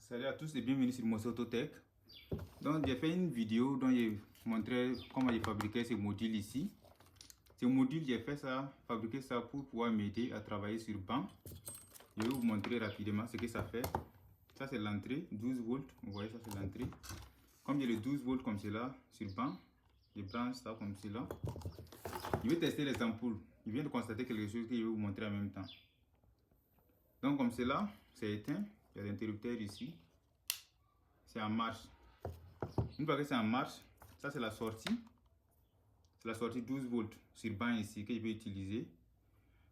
Salut à tous et bienvenue sur Mossé Autotech. Donc j'ai fait une vidéo dont j'ai montré comment j'ai fabriqué ces modules ici. Ces modules, j'ai fait ça, fabriquer ça pour pouvoir m'aider à travailler sur banc. Je vais vous montrer rapidement ce que ça fait. Ça c'est l'entrée, 12 volts. Vous voyez, ça c'est l'entrée. Comme j'ai le 12 volts comme cela sur banc, je branche ça comme cela. Je vais tester les ampoules. Je viens de constater quelque chose que je vais vous montrer en même temps. Donc comme cela, c'est éteint. Il y a l'interrupteur ici. C'est en marche. Une fois que c'est en marche, ça c'est la sortie. C'est la sortie 12 volts sur banc ici que je vais utiliser.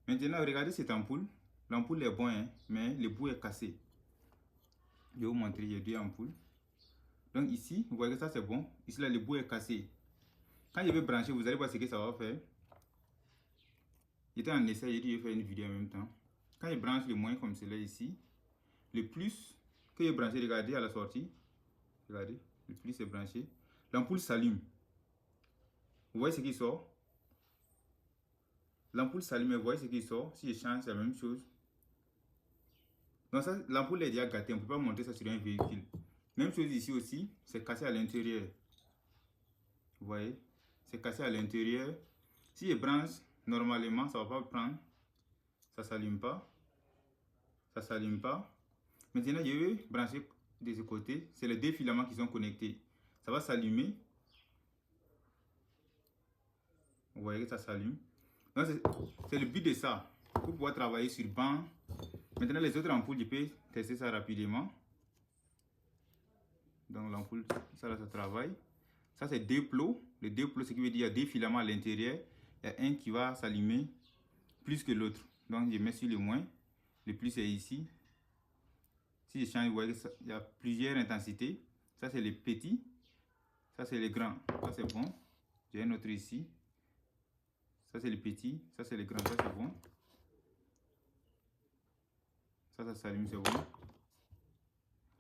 Maintenant, regardez cette ampoule. L'ampoule est bonne, hein, mais le bout est cassé. Je vais vous montrer, il y a deux ampoules. Donc ici, vous voyez que ça c'est bon. Ici là, le bout est cassé. Quand je vais brancher, vous allez voir ce que ça va faire. J'étais en essai, j'ai dit je vais faire une vidéo en même temps. Quand je branche le moins comme cela ici, le plus que je branche, regardez à la sortie. Regardez, le plus est branché. L'ampoule s'allume. Vous voyez ce qui sort? L'ampoule s'allume, vous voyez ce qui sort? Si je change, c'est la même chose. Donc ça, l'ampoule est déjà gâtée, on ne peut pas monter ça sur un véhicule. Même chose ici aussi, c'est cassé à l'intérieur. Vous voyez? C'est cassé à l'intérieur. Si je branche, normalement, ça ne va pas prendre. Ça ne s'allume pas. Ça ne s'allume pas. Maintenant, je vais brancher de ce côté. C'est les deux filaments qui sont connectés. Ça va s'allumer. Vous voyez que ça s'allume. C'est le but de ça. Pour pouvoir travailler sur banc. Maintenant, les autres ampoules, je peux tester ça rapidement. Donc, l'ampoule, ça là, ça travaille. Ça, c'est deux plots. Les deux plots, ce qui veut dire qu'il y a deux filaments à l'intérieur. Il y a un qui va s'allumer plus que l'autre. Donc, je mets sur le moins. Le plus est ici. Si je change, vous voyez qu'il y a plusieurs intensités. Ça, c'est les petits. Ça, c'est les grands. Ça, c'est bon. J'ai un autre ici. Ça, c'est les petits. Ça, c'est les grands. Ça, c'est bon. Ça s'allume, c'est bon.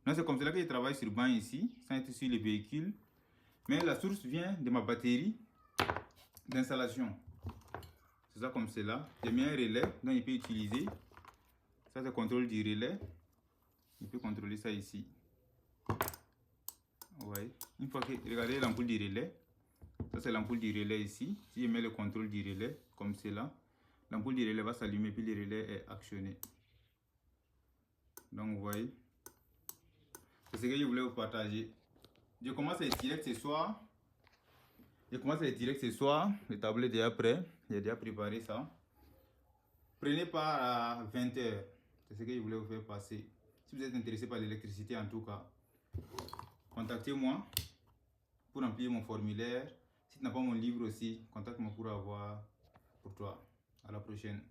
Donc, c'est comme cela que je travaille sur banc ici, sans être sur les véhicules. Mais la source vient de ma batterie d'installation. C'est ça comme cela. J'ai mis un relais, donc il peut utiliser. Ça, c'est le contrôle du relais. Il peut contrôler ça ici. Ouais. Une fois que, regardez l'ampoule du relais. Ça, c'est l'ampoule du relais ici. Si je mets le contrôle du relais, comme cela, l'ampoule du relais va s'allumer, puis le relais est actionné. Donc, vous voyez. C'est ce que je voulais vous partager. Je commence les directs ce soir. Le tableau est déjà prêt. J'ai déjà préparé ça. Prenez part à 20 h. C'est ce que je voulais vous faire passer. Si vous êtes intéressé par l'électricité en tout cas, contactez-moi pour remplir mon formulaire. Si tu n'as pas mon livre aussi, contacte-moi pour avoir pour toi. À la prochaine.